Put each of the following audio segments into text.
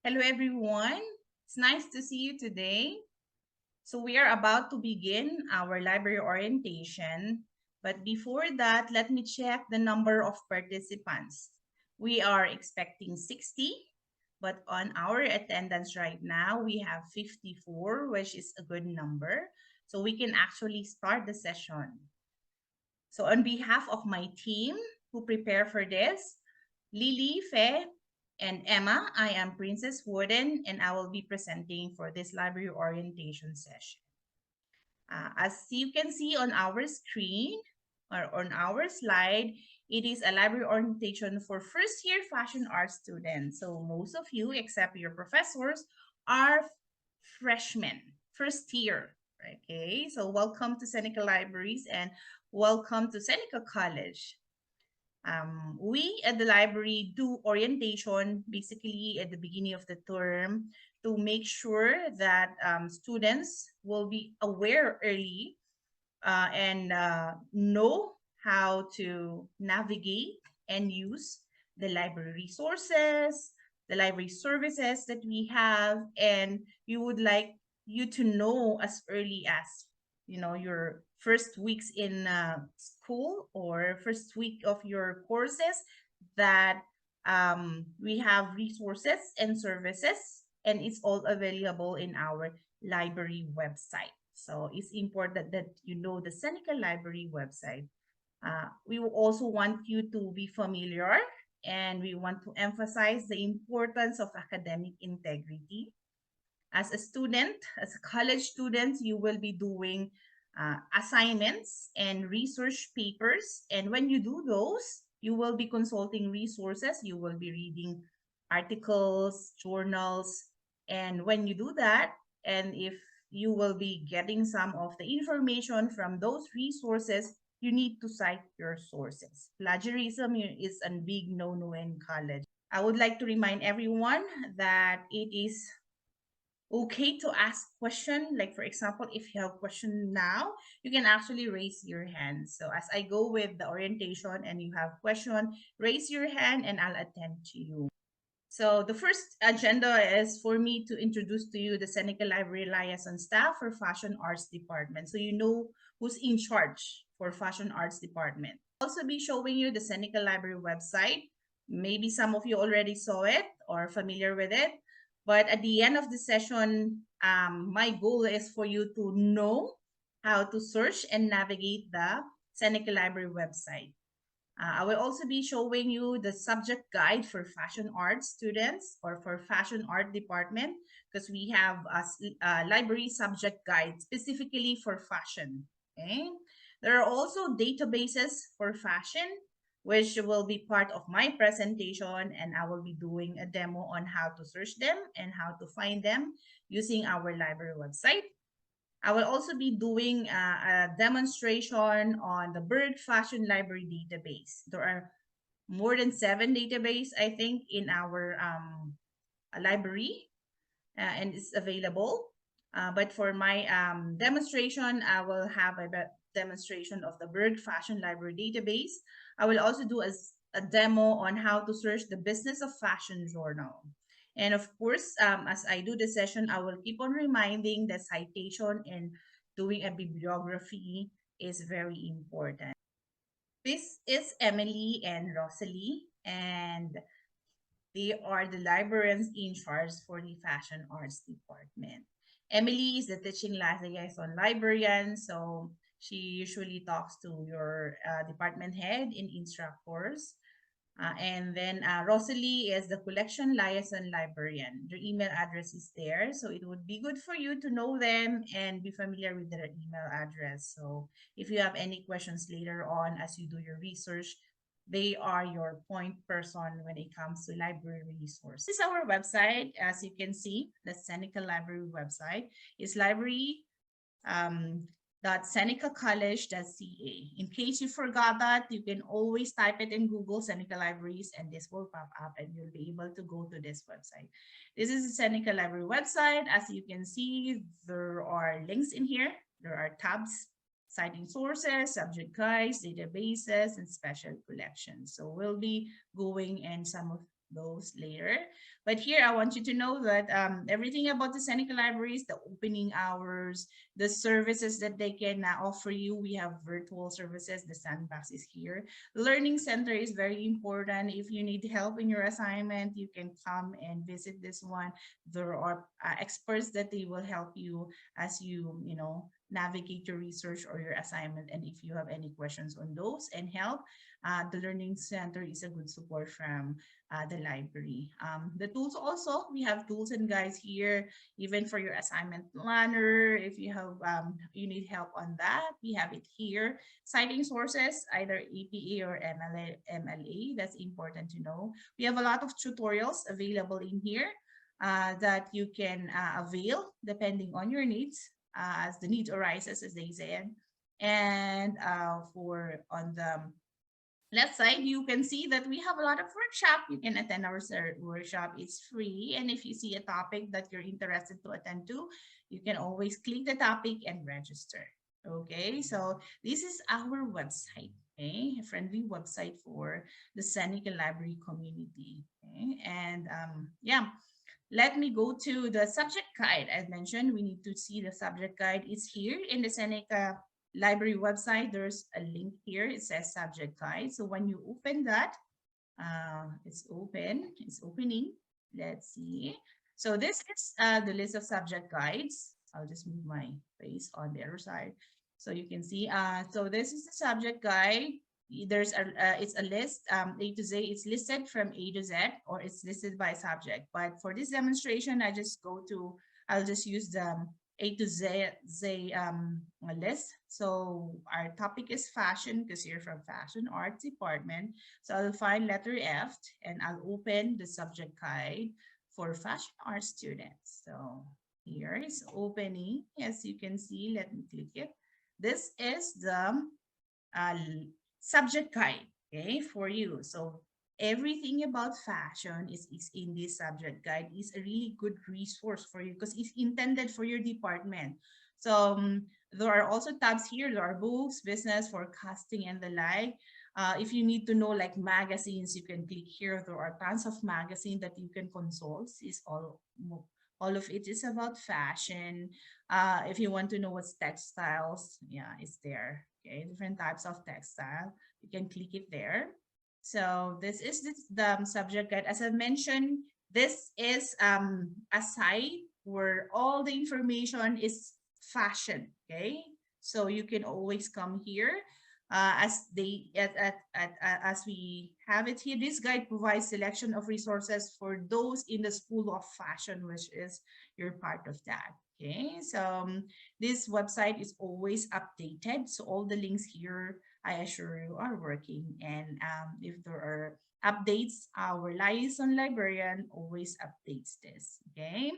Hello, everyone. It's nice to see you today. So, we are about to begin our library orientation. But before that, let me check the number of participants. We are expecting 60, but on our attendance right now, we have 54, which is a good number. So, we can actually start the session. So, on behalf of my team who prepare for this, Lily, Fe, and Emma, I am Princess Wooden, and I will be presenting for this library orientation session. As you can see on our screen or on our slide, it is a library orientation for first year fashion art students. So most of you, except your professors, are freshmen, first year. Okay, so welcome to Seneca Libraries and welcome to Seneca College. We at the library do orientation basically at the beginning of the term to make sure that students will be aware early and know how to navigate and use the library resources, the library services that we have, and we would like you to know as early as your first weeks in school or first week of your courses that we have resources and services, and it's all available in our library website. So it's important that you know the Seneca Library website. We will also want you to be familiar, and we want to emphasize the importance of academic integrity. As a student, as a college student, you will be doing assignments and research papers. And when you do those, you will be consulting resources, you will be reading articles, journals. And when you do that, and if you will be getting some of the information from those resources, you need to cite your sources. Plagiarism is a big no-no in college. I would like to remind everyone that it is okay to ask question. Like for example, if you have question now, you can actually raise your hand. So as I go with the orientation and you have question, raise your hand and I'll attend to you. So the first agenda is for me to introduce to you the Seneca Library liaison staff for Fashion Arts Department. So you know who's in charge for Fashion Arts Department. I'll also be showing you the Seneca Library website. Maybe some of you already saw it or familiar with it. But at the end of the session, my goal is for you to know how to search and navigate the Seneca Library website. I will also be showing you the subject guide for fashion art students or for fashion art department because we have a library subject guide specifically for fashion. Okay. There are also databases for fashion, which will be part of my presentation, and I will be doing a demo on how to search them and how to find them using our library website. I will also be doing a demonstration on the Bird Fashion Library database. There are more than 7 database, I think, in our library, and it's available. But for my demonstration, I will have a demonstration of the Bird Fashion Library database. I will also do a demo on how to search the Business of Fashion journal. And of course, as I do the session, I will keep on reminding the citation and doing a bibliography is very important. This is Emily and Rosalie, and they are the librarians in charge for the Fashion Arts Department. Emily is the teaching liaison librarian, so she usually talks to your department head in instructors. And then Rosalie is the collection liaison librarian. Their email address is there, so it would be good for you to know them and be familiar with their email address. So if you have any questions later on as you do your research, they are your point person when it comes to library resources. This is our website. As you can see, the Seneca Library website is library um, .senecacollege.ca. In case you forgot that, you can always type it in Google Seneca Libraries and this will pop up and you'll be able to go to this website. This is the Seneca Library website. As you can see, there are links in here. There are tabs, citing sources, subject guides, databases, and special collections. So we'll be going in some of those later. But here I want you to know that everything about the Seneca Libraries, the opening hours, the services that they can offer you. We have virtual services. The Sandbox is here. Learning Center is very important. If you need help in your assignment, you can come and visit this one. There are experts that they will help you as you know, navigate your research or your assignment. And if you have any questions on those and help, the Learning Center is a good support from the library. The tools also, we have tools and guides here, even for your assignment planner. If you have, you need help on that, we have it here. Citing sources, either APA or MLA, that's important to know. We have a lot of tutorials available in here that you can avail depending on your needs, as the need arises, as they said. And for on the left side, you can see that we have a lot of workshop. You can attend our workshop. It's free. And if you see a topic that you're interested to attend to, you can always click the topic and register. Okay, so this is our website. Okay, a friendly website for the Seneca Library community. Okay, and yeah, let me go to the subject guide. As mentioned, we need to see the subject guide. It's here in the Seneca Library website. There's a link here. It says subject guide. So when you open that, it's opening. Let's see. So this is the list of subject guides. I'll just move my face on the other side. So you can see, so this is the subject guide. There's it's a list, A to Z. It's listed from A to Z, or it's listed by subject. But for this demonstration, I'll just use the A to Z list. So our topic is fashion, because you're from Fashion Arts Department. So I'll find letter F and I'll open the subject guide for fashion art students. So here is opening. As you can see, let me click it. This is the subject guide, okay, for you. So everything about fashion is in this subject guide. Is a really good resource for you because it's intended for your department. So there are also tabs here. There are books, business, forecasting, and the like. If you need to know like magazines, you can click here. There are tons of magazines that you can consult. It's all of it is about fashion. If you want to know what's textiles, yeah, it's there. Okay, different types of textile. You can click it there. So this is the subject guide. As I mentioned, this is a site where all the information is fashion. Okay, so you can always come here. As we have it here, this guide provides selection of resources for those in the School of Fashion, which is you're part of that. Okay, so this website is always updated. So all the links here, I assure you, are working. And if there are updates, our liaison librarian always updates this. Okay.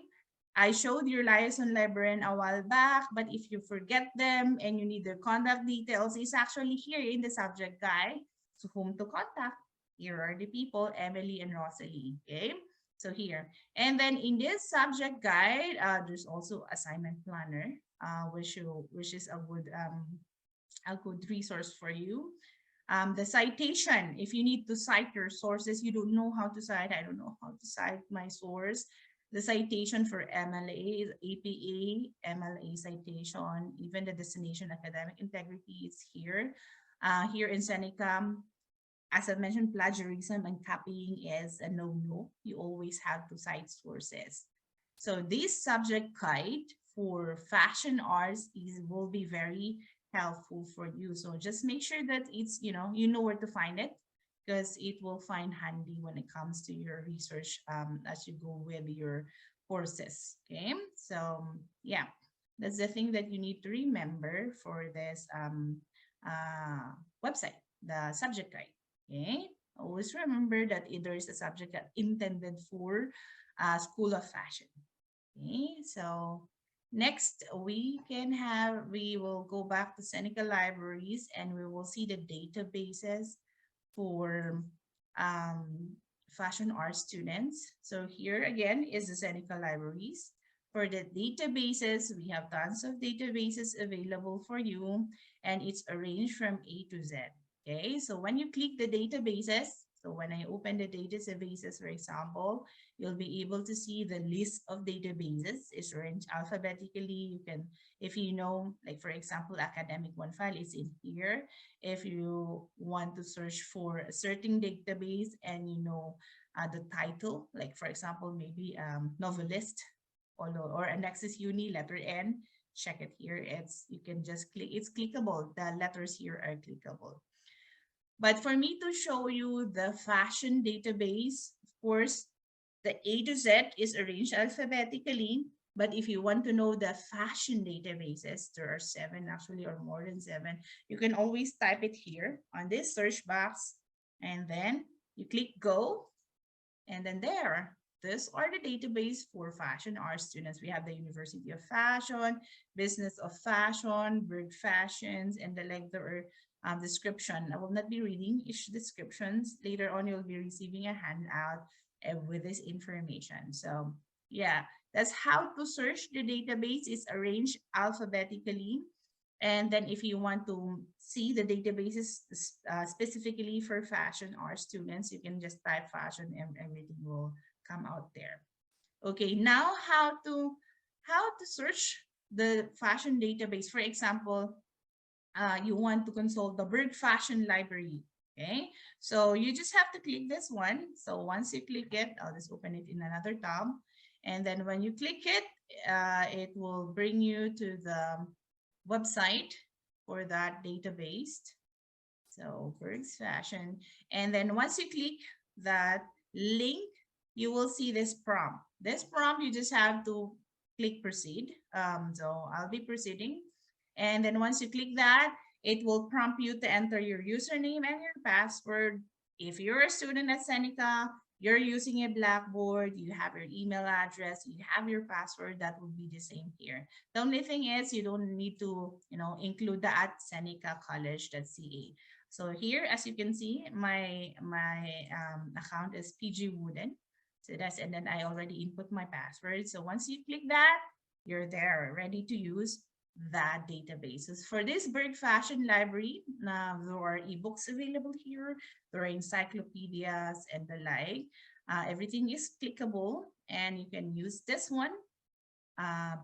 I showed your liaison librarian a while back, but if you forget them and you need their contact details, it's actually here in the subject guide. So whom to contact? Here are the people, Emily and Rosalie. Okay. So here. And then in this subject guide, there's also assignment planner, which is a good resource for you. The citation, if you need to cite your sources, you don't know how to cite, I don't know how to cite my source. The citation for MLA, APA, MLA citation, even the destination academic integrity is here. Here in Seneca, as I mentioned, plagiarism and copying is a no-no. You always have to cite sources. So this subject guide for fashion arts will be very helpful for you. So just make sure that it's, you know where to find it, because it will find handy when it comes to your research as you go with your courses. Okay, so yeah, that's the thing that you need to remember for this website, the subject guide. Okay, always remember that there is a subject that intended for School of Fashion. Okay, so next we will go back to Seneca Libraries and we will see the databases for fashion art students. So here again is the Seneca Libraries. For the databases, we have tons of databases available for you, and it's arranged from A to Z. Okay, so when you click the databases, So when I open the databases, for example, you'll be able to see the list of databases is arranged alphabetically. You can, if you know, like for example, academic one file is in here. If you want to search for a certain database and you know the title, like for example, maybe novelist or Annexus Uni, letter N, check it here. You can just click, it's clickable. The letters here are clickable. But for me to show you the fashion database, of course, the A to Z is arranged alphabetically. But if you want to know the fashion databases, there are 7 actually, or more than 7. You can always type it here on this search box, and then you click go, and then there, these are the database for fashion art students. We have the University of Fashion, Business of Fashion, Berg Fashions, and the lecturer description. I will not be reading each descriptions. Later on, you'll be receiving a handout with this information. So yeah, that's how to search the database. It's arranged alphabetically. And then if you want to see the databases specifically for fashion art students, you can just type fashion and everything will come out there. Okay, now how to search the fashion database. For example, you want to consult the Berg Fashion Library. Okay, so you just have to click this one. So once you click it, I'll just open it in another tab. And then when you click it, it will bring you to the website for that database. So Berg's Fashion. And then once you click that link, you will see this prompt. This prompt, you just have to click proceed. So I'll be proceeding. And then once you click that, it will prompt you to enter your username and your password. If you're a student at Seneca, you're using a Blackboard, you have your email address, you have your password, that will be the same here. The only thing is you don't need to, include the at senecacollege.ca. So here, as you can see, my account is PG Wooden. So and then I already input my password. So once you click that, you're there, ready to use that databases. For this Berg Fashion Library, there are ebooks available here, there are encyclopedias and the like. Everything is clickable and you can use this one.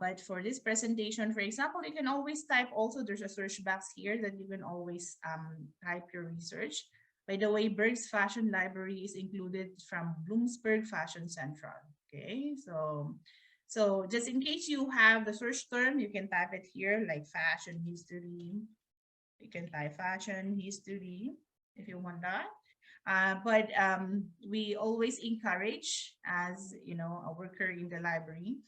But for this presentation, for example, you can always type also, there's a search box here that you can always type your research. By the way, Berg's Fashion Library is included from Bloomsburg Fashion Central. Okay, so just in case you have the search term, you can type it here like fashion history. You can type fashion history if you want that. But we always encourage, as a worker in the library,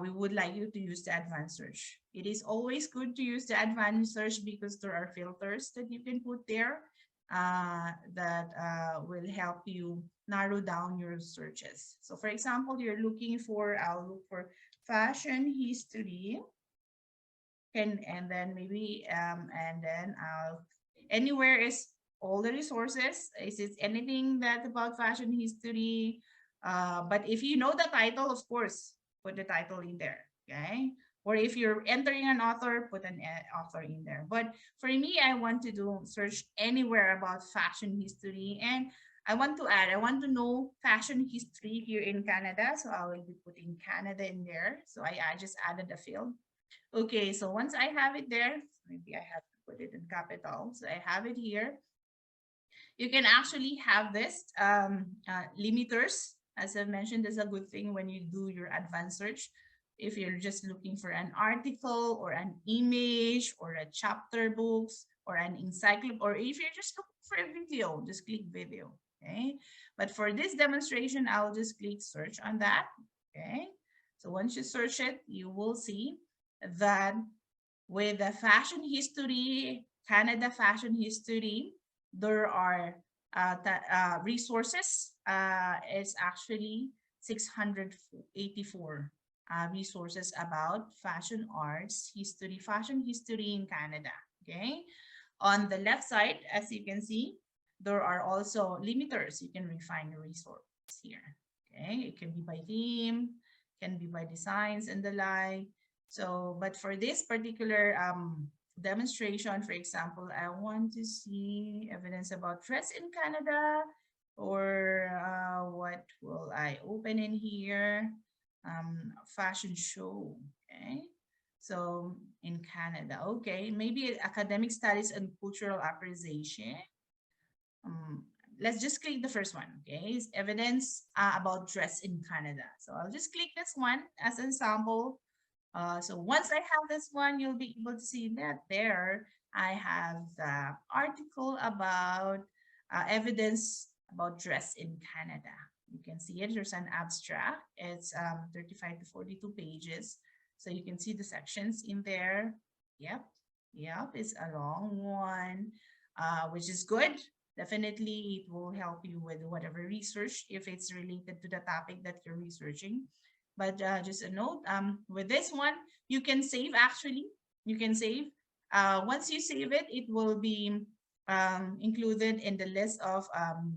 we would like you to use the advanced search. It is always good to use the advanced search because there are filters that you can put there that will help you narrow down your searches. So for example, you're looking for, I'll look for fashion history. And then maybe, and then anywhere is all the resources. Is it anything that about fashion history? But if you know the title, of course, put the title in there, okay? Or if you're entering an author, put an author in there. But for me, I want to do search anywhere about fashion history. And I want to know fashion history here in Canada. So I will be putting Canada in there. So I just added a field. Okay, so once I have it there, maybe I have to put it in capital. So I have it here. You can actually have this limiters. As I mentioned, that's a good thing when you do your advanced search. If you're just looking for an article or an image or a chapter books or an encyclopedia, or if you're just looking for a video, just click video, okay? But for this demonstration, I'll just click search on that, okay? So once you search it, you will see that with the fashion history, Canada fashion history, there are resources. It's actually 684 resources about fashion arts history, fashion history in Canada. Okay. On the left side, as you can see, there are also limiters. You can refine the resource here. Okay. It can be by theme, can be by designs and the like. So, but for this particular demonstration, for example, I want to see evidence about dress in Canada. or what will I open in here? Fashion show. Okay. So in Canada, okay, maybe academic studies and cultural appreciation. Um, let's just click the first one. Okay, is evidence about dress in Canada. So I'll just click this one as an example. So once I have this one, you'll be able to see that there I have the article about evidence about dress in Canada. You can see it. There's an abstract. It's 35 to 42 pages. So you can see the sections in there. Yep. Yep. It's a long one, which is good. Definitely, it will help you with whatever research if it's related to the topic that you're researching. But just a note, with this one, you can save actually. You can save. Once you save it, it will be included in the list of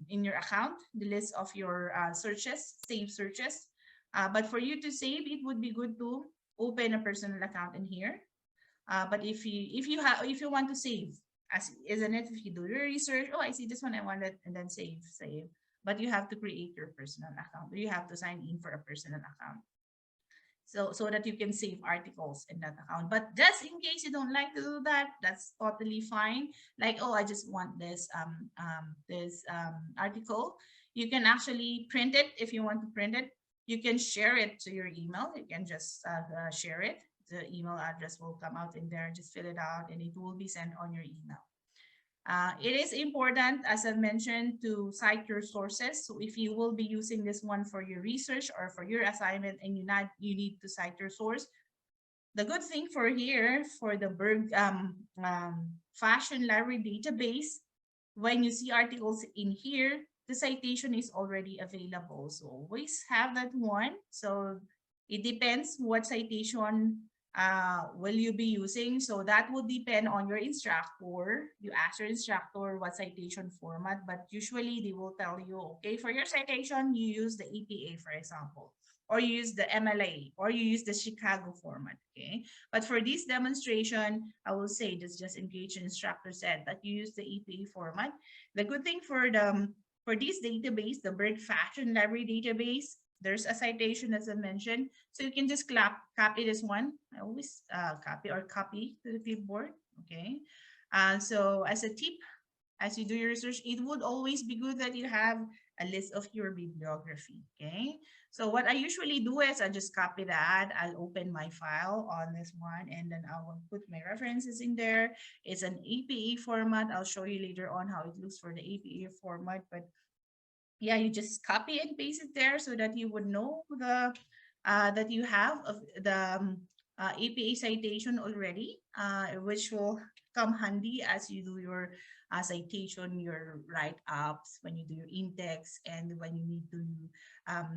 in your account, the list of your searches, save searches. But for you to save, it would be good to open a personal account in here. But if you want to save, as isn't it? If you do your research, oh, I see this one, I want it, and then save. But you have to create your personal account. You have to sign in for a personal account so that you can save articles in that account. But just in case you don't like to do that, that's totally fine. Like, oh, I just want this article. You can actually print it if you want to print it. You can share it to your email. You can just share it. The email address will come out in there. Just fill it out, and it will be sent on your email. It is important, as I mentioned, to cite your sources. So if you will be using this one for your research or for your assignment and you need to cite your source, the good thing for here, for the Berg Fashion Library database, when you see articles in here, the citation is already available. So always have that one. So it depends what citation will you be using. So that would depend on your instructor. You ask your instructor what citation format, but usually they will tell you, okay, for your citation, you use the APA, for example, or you use the MLA, or you use the Chicago format, okay? But for this demonstration, I will say this just in case your instructor said that you use the EPA format. The good thing for this database, the Berg Fashion Library database, there's a citation as I mentioned. So you can just copy this one. I always copy to the clipboard, okay? So as a tip, as you do your research, it would always be good that you have a list of your bibliography, okay? So what I usually do is I just copy that. I'll open my file on this one, and then I will put my references in there. It's an APA format. I'll show you later on how it looks for the APA format, but yeah, you just copy and paste it there so that you would know the that you have of the APA citation already, which will come handy as you do your citation, your write-ups, when you do your index, and when you need to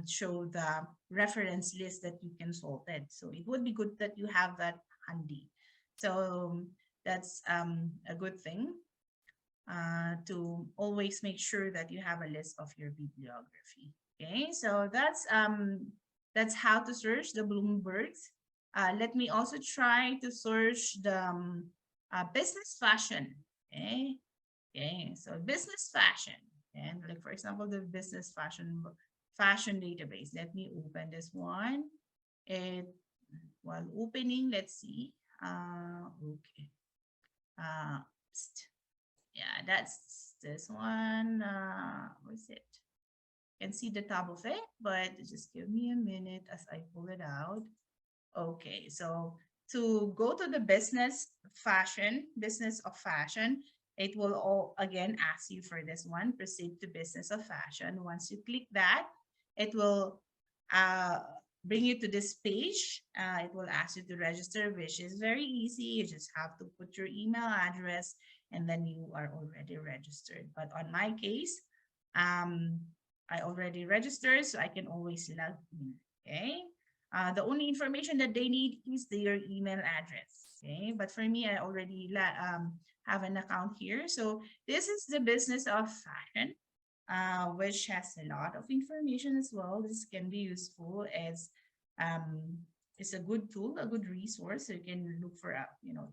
show the reference list that you consulted. So it would be good that you have that handy. So that's a good thing to always make sure that you have a list of your bibliography. Okay, so that's how to search the Bloombergs. Let me also try to search the business fashion. Okay, okay, so business fashion, and like for example, the business fashion database. Let me open this one. It while opening, let's see. Okay. Yeah, that's this one. What's it? You can see the top of it, but just give me a minute as I pull it out. Okay, so to go to the business of fashion, it will all again ask you for this one, proceed to business of fashion. Once you click that, it will bring you to this page. It will ask you to register, which is very easy. You just have to put your email address and then you are already registered. But on my case, I already registered, so I can always log in, okay? The only information that they need is their email address, okay? But for me, I already have an account here. So this is the business of fashion, which has a lot of information as well. This can be useful as it's a good tool, a good resource. So you can look for,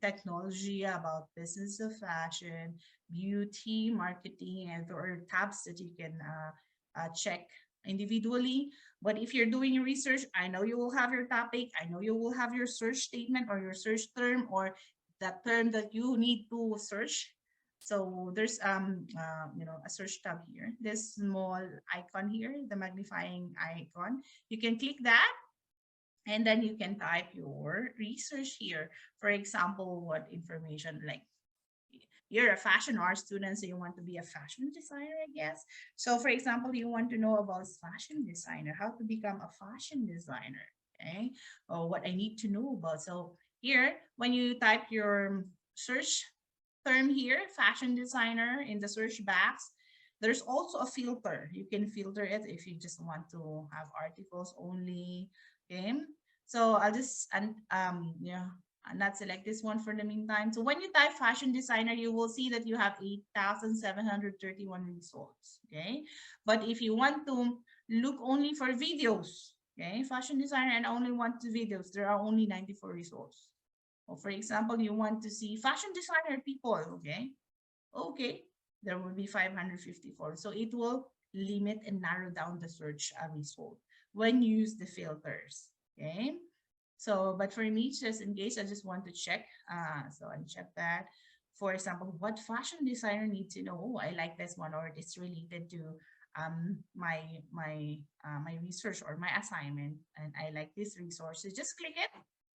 technology about business of fashion, beauty, marketing, and or tabs that you can check individually. But if you're doing your research, I know you will have your topic, I know you will have your search statement or your search term or that term that you need to search. So there's a search tab here, this small icon here, the magnifying icon. You can click that and then you can type your research here. For example, what information, like you're a fashion art student, so you want to be a fashion designer, I guess. So for example, you want to know about fashion designer, how to become a fashion designer, okay? Or what I need to know about. So here, when you type your search term here, fashion designer, in the search box, there's also a filter. You can filter it if you just want to have articles only, okay? So I'll just, not select this one for the meantime. So when you type fashion designer, you will see that you have 8,731 results, okay? But if you want to look only for videos, okay, fashion designer and only want the videos, there are only 94 results. Or for example, you want to see fashion designer people, okay? Okay, there will be 554. So it will limit and narrow down the search result when you use the filters, okay? So, but for me, just in case, I just want to check. So I check that. For example, what fashion designer need to know? Oh, I like this one, or it's related to my research or my assignment, and I like this resource. So just click it,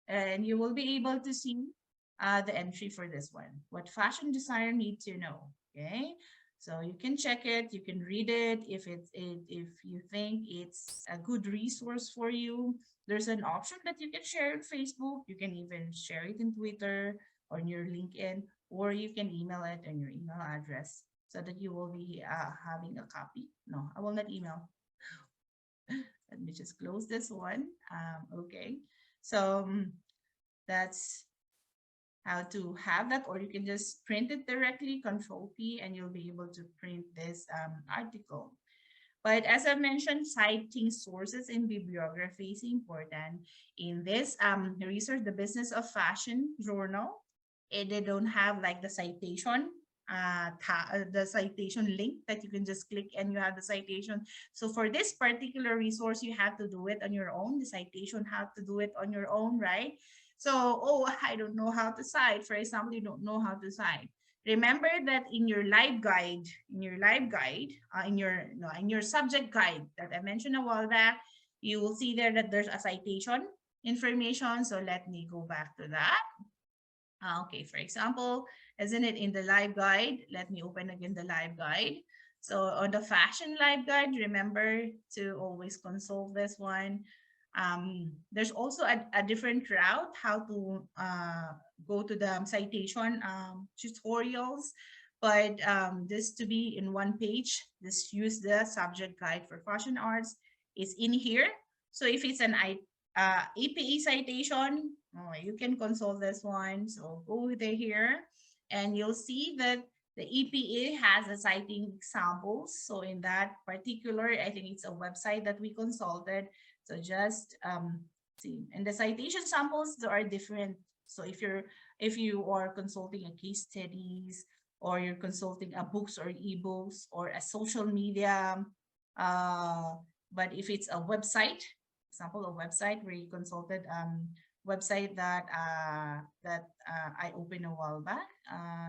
and you will be able to see the entry for this one. What fashion designer need to know? Okay. So you can check it, you can read it. If you think it's a good resource for you, there's an option that you can share on Facebook. You can even share it in Twitter or in your LinkedIn, or you can email it on your email address so that you will be having a copy. No, I will not email. Let me just close this one. Okay. So that's how to have that, or you can just print it directly, Control P, and you'll be able to print this article. But as I mentioned, citing sources in bibliography is important. In this research, the Business of Fashion journal, they don't have like the citation, the citation link that you can just click and you have the citation. So for this particular resource, you have to do it on your own. The citation have to do it on your own, right? So, oh, I don't know how to cite. For example, you don't know how to cite. Remember that in your LiveGuide, in your subject guide that I mentioned a while back, you will see there that there's a citation information. So let me go back to that. Okay, for example, isn't it in the LiveGuide? Let me open again the LiveGuide. So on the fashion LiveGuide, remember to always consult this one. There's also a different route how to go to the citation tutorials, but this to be in one page, just use the subject guide for fashion arts is in here. So if it's an APA citation, you can consult this one. So go there here and you'll see that the EPA has a citing examples. So in that particular, I think it's a website that we consulted. So just see, and the citation samples, there are different. So if you are consulting a case studies, or you're consulting a books or ebooks or a social media, but if it's a website, example, a website where you consulted website that I opened a while back.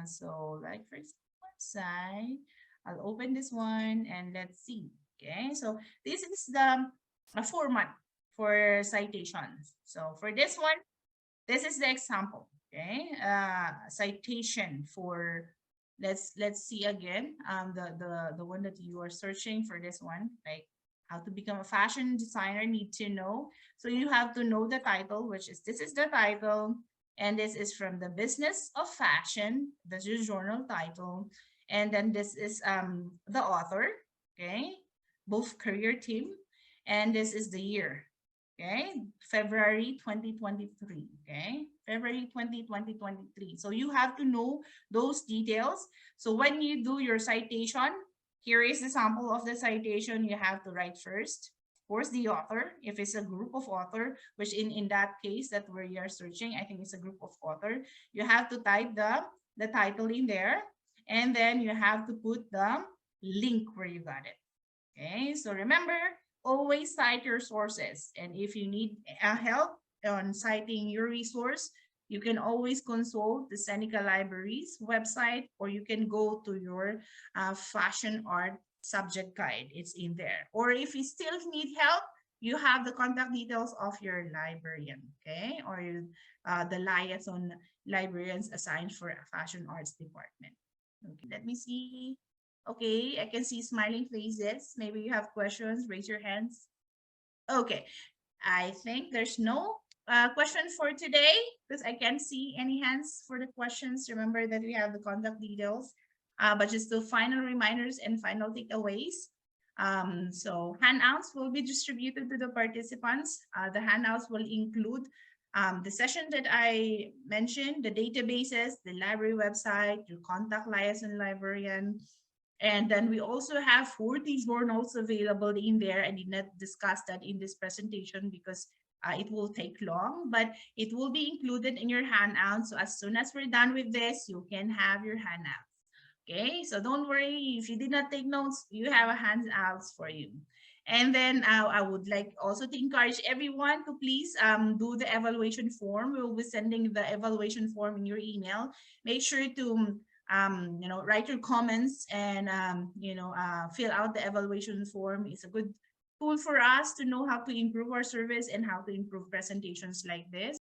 So like for example, website, I'll open this one and let's see. Okay, so this is the format for citations. So for this one, this is the example. Okay, citation for let's see again the one that you are searching for, this one, like how to become a fashion designer need to know. So you have to know the title, which is this is the title, and this is from the Business of Fashion. That's your journal title, and then this is the author, okay, both career team, and this is the year, okay, February 2023, okay, February 2023. So you have to know those details. So when you do your citation, here is the sample of the citation you have to write first. Of course, the author, if it's a group of author, which in that case that where you are searching, I think it's a group of author, you have to type the title in there, and then you have to put the link where you got it. Okay, so remember, always cite your sources. And if you need help on citing your resource, you can always consult the Seneca Libraries website, or you can go to your fashion art subject guide. It's in there. Or if you still need help, you have the contact details of your librarian, okay? Or the liaison librarians assigned for a fashion arts department. Okay, let me see. Okay, I can see smiling faces. Maybe you have questions, raise your hands. Okay, I think there's no question for today because I can't see any hands for the questions. Remember that we have the contact details, but just the final reminders and final takeaways. So handouts will be distributed to the participants. The handouts will include the session that I mentioned, the databases, the library website, your contact liaison librarian, and then we also have 40 journals available in there. I did not discuss that in this presentation because it will take long, but it will be included in your handout. So as soon as we're done with this, you can have your handouts. Okay, so don't worry if you did not take notes, you have a handouts for you. And then I would like also to encourage everyone to please do the evaluation form. We will be sending the evaluation form in your email. Make sure to write your comments and fill out the evaluation form. It's a good tool for us to know how to improve our service and how to improve presentations like this.